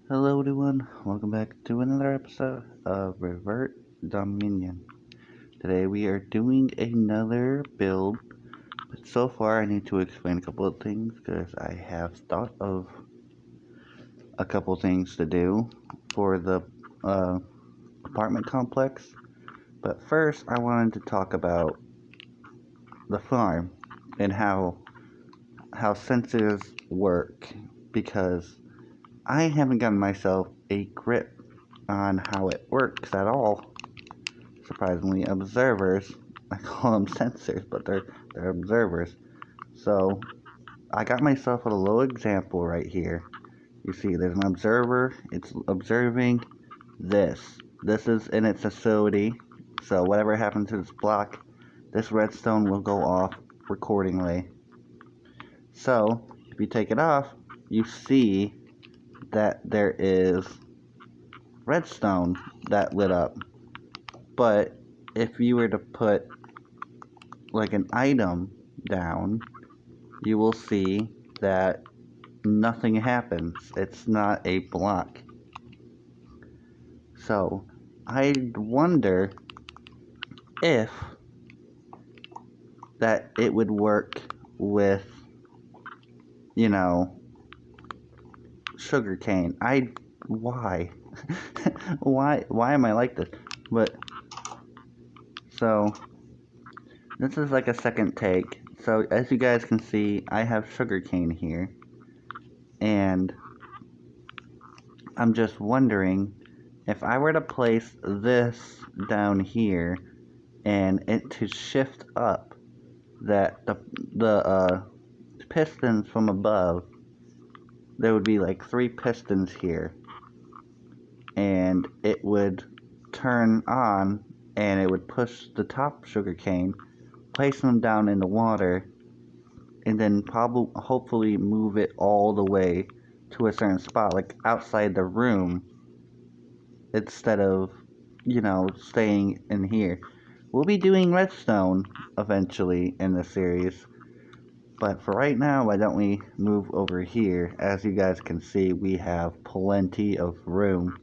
Hello everyone, welcome back to another episode of Revered Dominion. Today we are doing another build, but so far I need to explain a couple of things because I have thought of a couple things to do for the uh, apartment complex. But first I wanted to talk about the farm and how sensors work because I haven't gotten myself a grip on how it works at all. Surprisingly, observers, I call them sensors, but they're observers. So I got myself a little example right here. You see, there's an observer. It's observing this. This is in its facility. So whatever happens to this block, this redstone will go off accordingly. So if you take it off, you see that there is redstone that lit up. But if you were to put like an item down, you will see that nothing happens. It's not a block. So I wonder if that it would work with, you know, sugarcane. Why? why am I like this? But so this is like a second take. So as you guys can see, I have sugarcane here, and I'm just wondering if I were to place this down here and it to shift up, that the pistons from above, there would be like 3 pistons here, and it would turn on and it would push the top sugarcane, place them down in the water, and then probably hopefully move it all the way to a certain spot, like outside the room, instead of, staying in here. We'll be doing redstone eventually in the series, but for right now, why don't we move over here? As you guys can see, we have plenty of room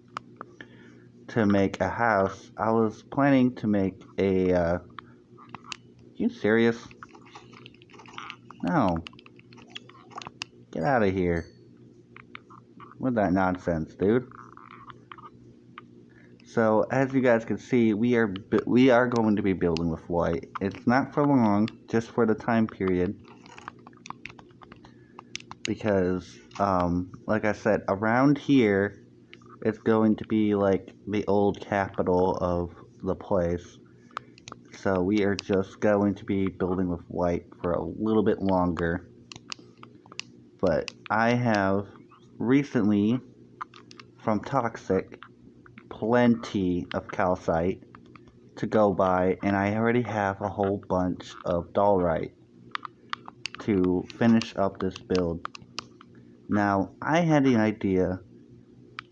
to make a house. I was planning to make a, you serious? No. Get out of here. With that nonsense, dude. So, as you guys can see, we are going to be building with white. It's not for long, just for the time period. Because, like I said, around here, it's going to be like the old capital of the place. So we are just going to be building with white for a little bit longer. But I have recently, from Toxic, plenty of calcite to go by, and I already have a whole bunch of dollrite to finish up this build. Now, I had the idea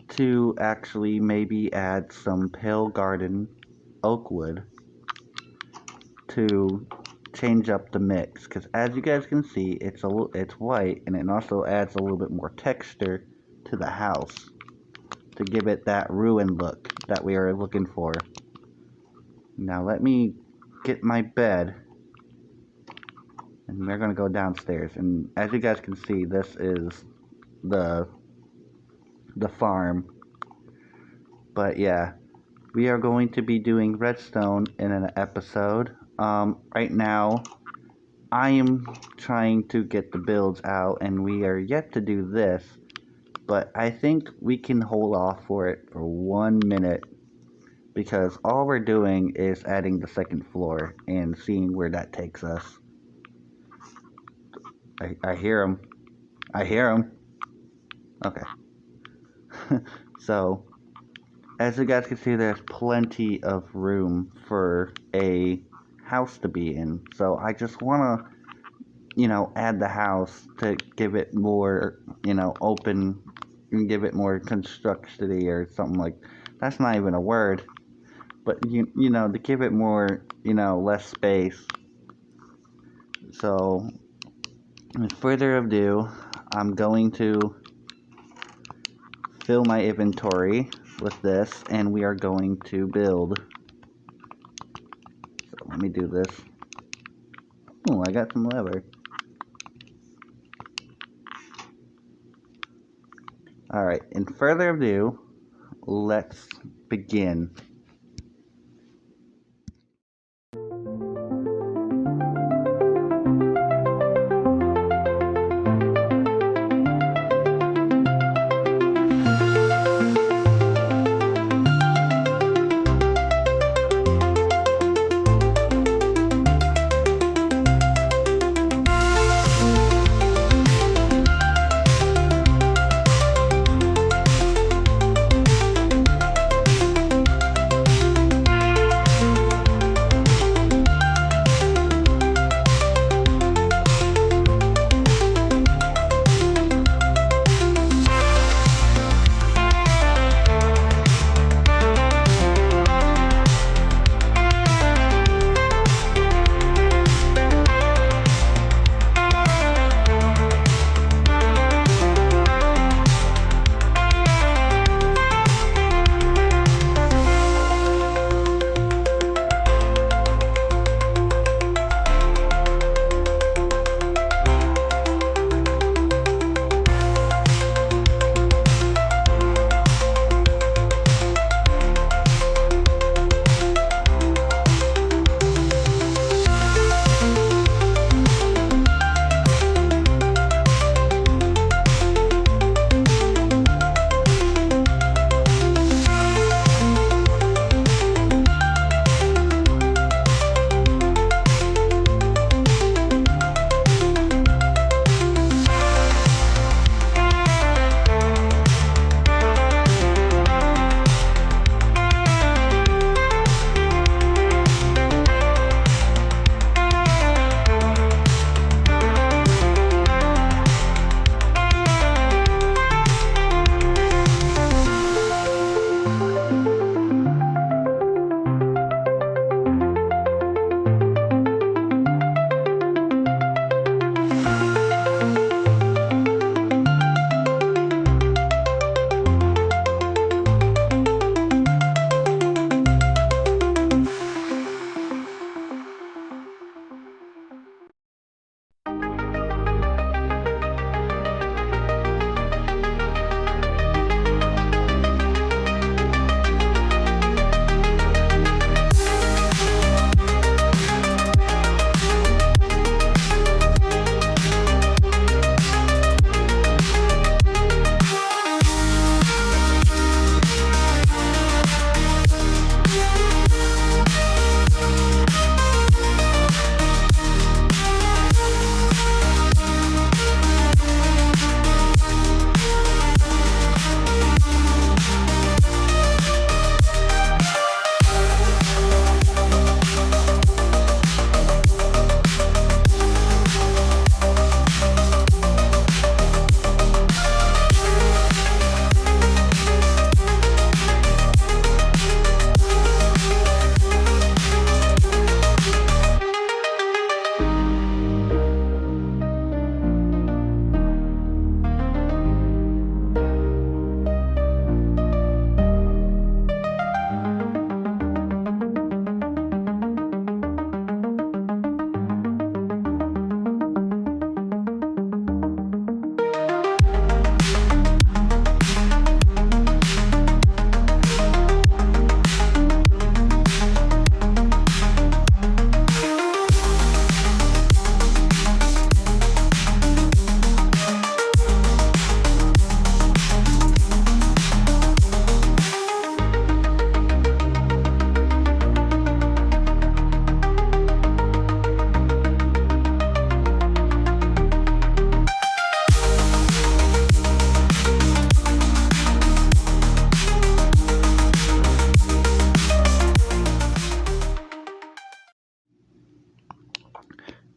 to actually maybe add some pale garden oakwood to change up the mix, because as you guys can see, it's white, and it also adds a little bit more texture to the house to give it that ruined look that we are looking for. Now let me get my bed, and we're gonna go downstairs. And as you guys can see, this is the farm. But yeah, we are going to be doing redstone in an episode. Right now, I am trying to get the builds out, and we are yet to do this, but I think we can hold off for it for 1 minute, because all we're doing is adding the second floor and seeing where that takes us. I hear him. I hear him. Okay. So, as you guys can see, there's plenty of room for a house to be in. So I just want to, add the house to give it more, open, and give it more constructiony or something like. That's not even a word, but to give it more, less space. So, with further ado, I'm going to fill my inventory with this, and we are going to build. So let me do this. Oh, I got some leather. Alright, in further ado, let's begin.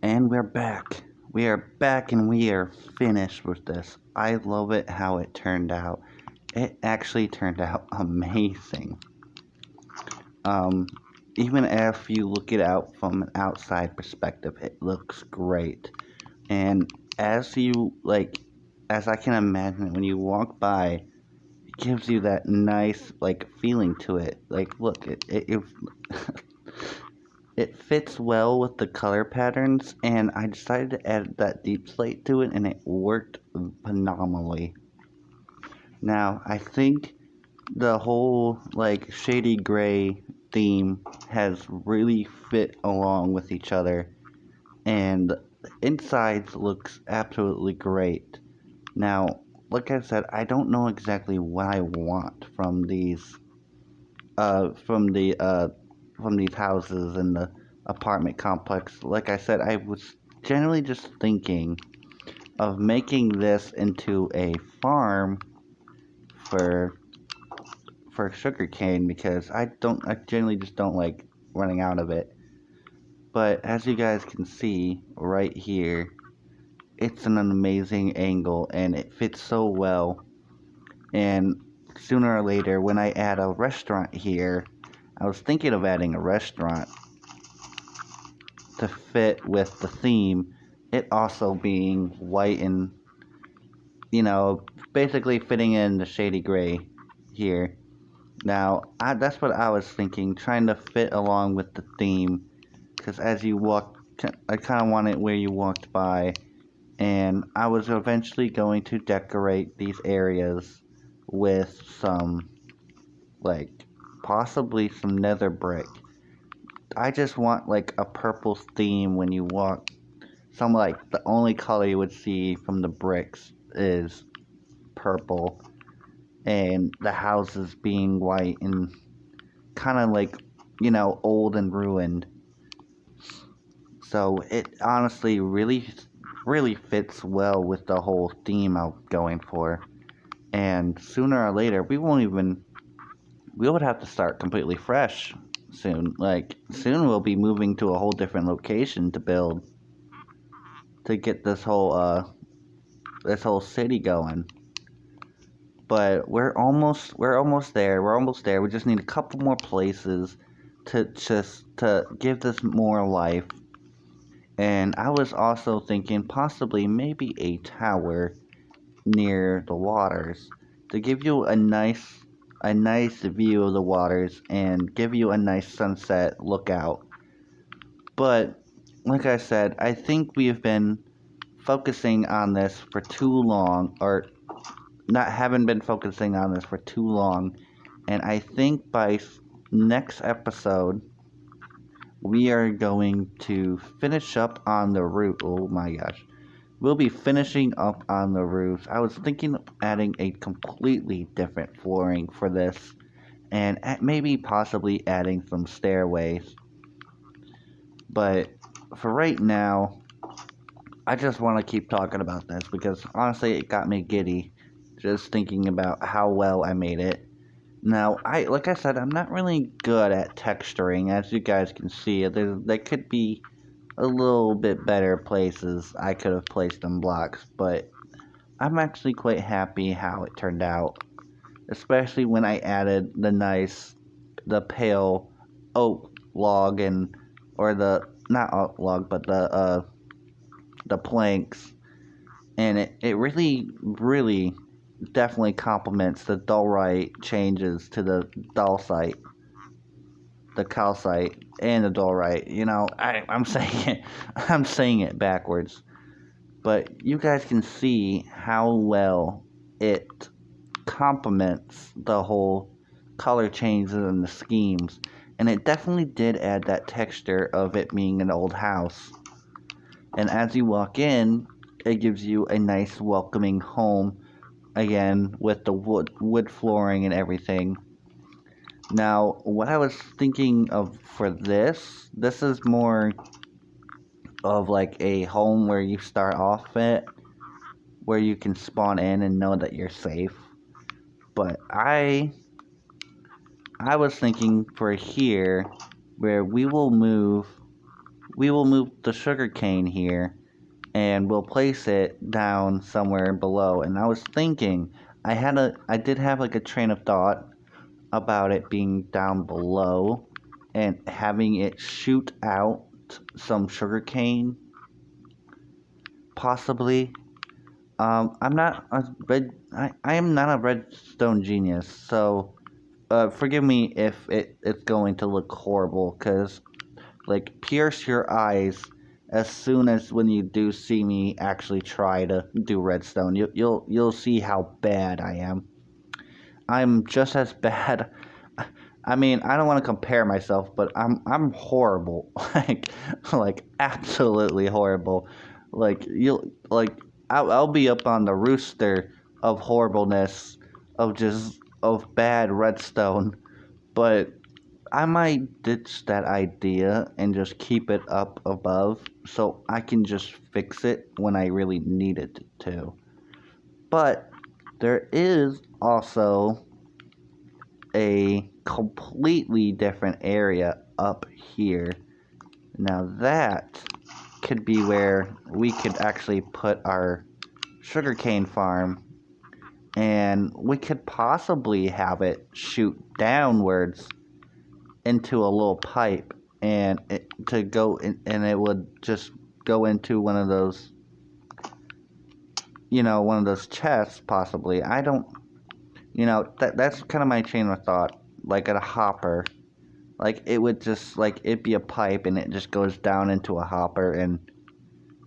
And we're back. We are back and we are finished with this. I love it how it turned out. It actually turned out amazing. Even if you look it out from an outside perspective, it looks great. And as I can imagine, when you walk by, gives you that nice like feeling to it. Like look, it it fits well with the color patterns, and I decided to add that deep slate to it, and it worked phenomenally. Now, I think the whole like shady gray theme has really fit along with each other, and the inside looks absolutely great. Now, like I said, I don't know exactly what I want from these from these houses in the apartment complex. Like I said, I was generally just thinking of making this into a farm for sugarcane because I generally just don't like running out of it. But as you guys can see right here, it's an amazing angle and it fits so well. And sooner or later, when I add a restaurant here, I was thinking of adding a restaurant to fit with the theme, it also being white and, you know, basically fitting in the shady gray here. Now, that's what I was thinking, trying to fit along with the theme, because as you walk, I kind of want it where you walked by, and I was eventually going to decorate these areas with some, like, possibly some nether brick. I just want, like, a purple theme when you walk. Some, like, the only color you would see from the bricks is purple, and the houses being white and kind of like, you know, old and ruined. So it honestly really fits well with the whole theme I'm going for. And sooner or later, we would have to start completely fresh soon. Like, soon we'll be moving to a whole different location to build, to get this whole city going. But we're almost there. We're almost there. We just need a couple more places to give this more life. And I was also thinking possibly maybe a tower near the waters to give you a nice view of the waters and give you a nice sunset lookout. But like I said, I think we have been focusing on this for too long, or not haven't been focusing on this for too long, and I think by next episode we are going to finish up on the roof. Oh my gosh. We'll be finishing up on the roofs. I was thinking of adding a completely different flooring for this, and maybe possibly adding some stairways. But for right now, I just want to keep talking about this because honestly it got me giddy just thinking about how well I made it. Now, like I said, I'm not really good at texturing. As you guys can see, there could be a little bit better places I could have placed them blocks, but I'm actually quite happy how it turned out. Especially when I added the pale oak log or the, not oak log, but the planks. And it really definitely complements the dullite changes to the dulcite, the calcite, and the dullite. You know, I'm saying it, I'm saying it backwards. But you guys can see how well it complements the whole color changes and the schemes. And it definitely did add that texture of it being an old house. And as you walk in, it gives you a nice welcoming home again with the wood flooring and everything. Now, what I was thinking of for this is more of like a home where you start off it, where you can spawn in and know that you're safe. But I was thinking for here, where we will move the sugar cane here, and we'll place it down somewhere below. And I was thinking, I did have like a train of thought about it being down below and having it shoot out some sugar cane, possibly. I'm not a red. I am not a redstone genius, so forgive me if it's going to look horrible. Cause like pierce your eyes as soon as when you do see me actually try to do redstone. You'll see how bad I am. I'm just as bad. I mean, I don't want to compare myself, but I'm horrible. Like absolutely horrible. Like you'll like I'll be up on the rooster of horribleness of bad redstone, but I might ditch that idea and just keep it up above so I can just fix it when I really need it to. But there is also a completely different area up here. Now that could be where we could actually put our sugarcane farm, and we could possibly have it shoot downwards into a little pipe and and it would just go into one of those, one of those chests possibly. I don't, that's kind of my chain of thought, like at a hopper. Like it would just like it'd be a pipe and it just goes down into a hopper, and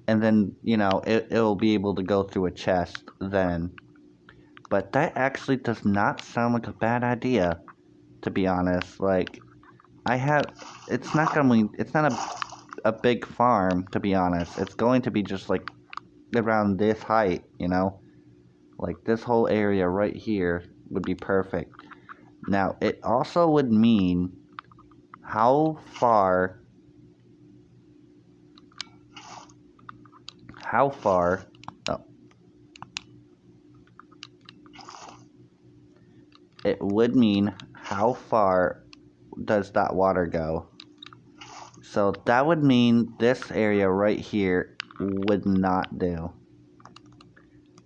then it'll be able to go through a chest then. But that actually does not sound like a bad idea, to be honest. Like I have, it's not a big farm, to be honest. It's going to be just like around this height, like this whole area right here would be perfect. Now it also would mean how far oh, it would mean how far does that water go. So that would mean this area right here would not do,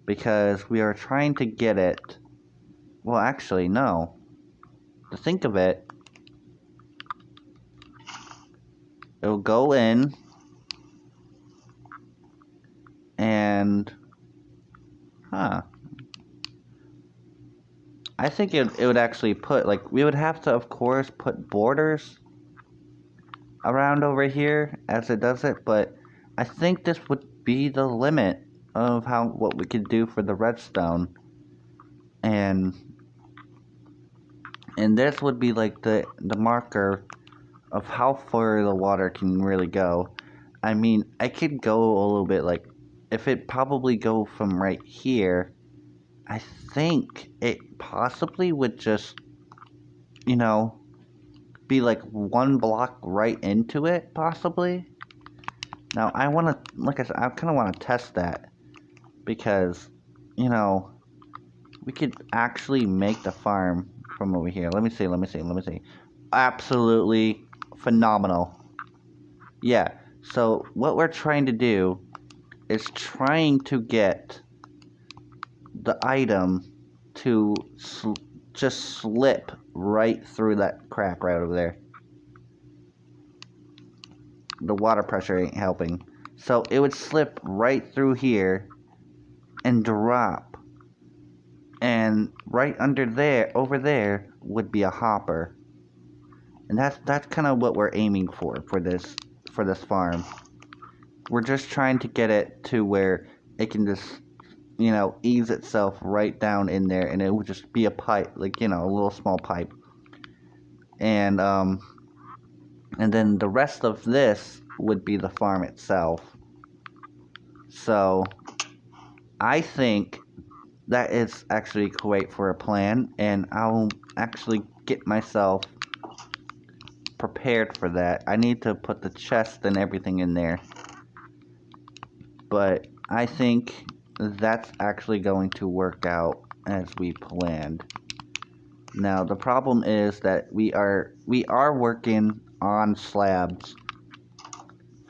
because we are trying to get it. Well, actually, no. To think of it, it'll go in and I think it would actually put, like, we would have to, of course, put borders around over here as it does it, but I think this would be the limit of what we could do for the redstone. And this would be like the marker of how far the water can really go. I mean, I could go a little bit, like, if it probably go from right here, I think it possibly would just, be like one block right into it, possibly. Now, I want to, like I said, I kind of want to test that, because, we could actually make the farm from over here. Let me see. Absolutely phenomenal. Yeah, so what we're trying to do is trying to get the item to just slip right through that crack right over there. The water pressure ain't helping. So it would slip right through here and drop. And right under there, over there, would be a hopper. And that's kind of what we're aiming for this farm. We're just trying to get it to where it can just, ease itself right down in there, and it would just be a pipe, like, a little small pipe. And then the rest of this would be the farm itself. So I think that is actually great for a plan, and I'll actually get myself prepared for that. I need to put the chest and everything in there, but I think that's actually going to work out as we planned. Now the problem is that we are working on slabs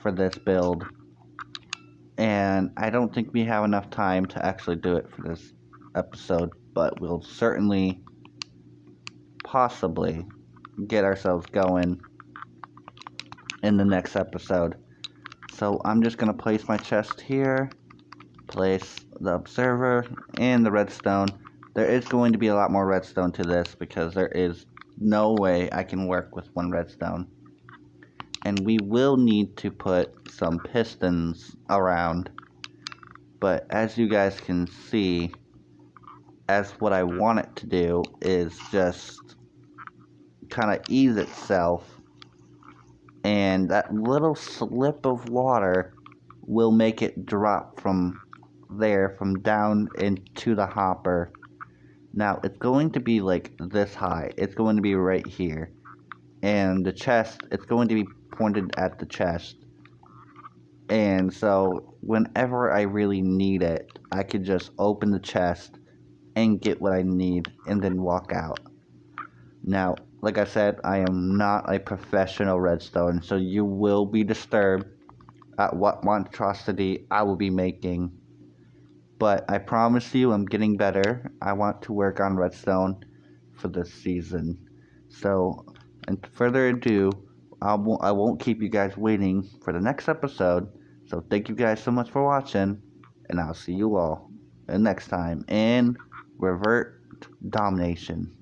for this build, and I don't think we have enough time to actually do it for this episode, but we'll certainly possibly get ourselves going in the next episode. So I'm just gonna place my chest here, place the observer and the redstone. There is going to be a lot more redstone to this because there is no way I can work with one redstone. And we will need to put some pistons around. But as you guys can see, as what I want it to do is just kind of ease itself. And that little slip of water will make it drop from there, from down into the hopper. Now, it's going to be like this high. It's going to be right here. And the chest, it's going to be pointed at the chest. And so, whenever I really need it, I could just open the chest and get what I need and then walk out. Now, like I said, I am not a professional redstone, so you will be disturbed at what monstrosity I will be making. But I promise you I'm getting better. I want to work on redstone for this season. So, and further ado, I won't keep you guys waiting for the next episode. So thank you guys so much for watching, and I'll see you all next time in Revert Domination.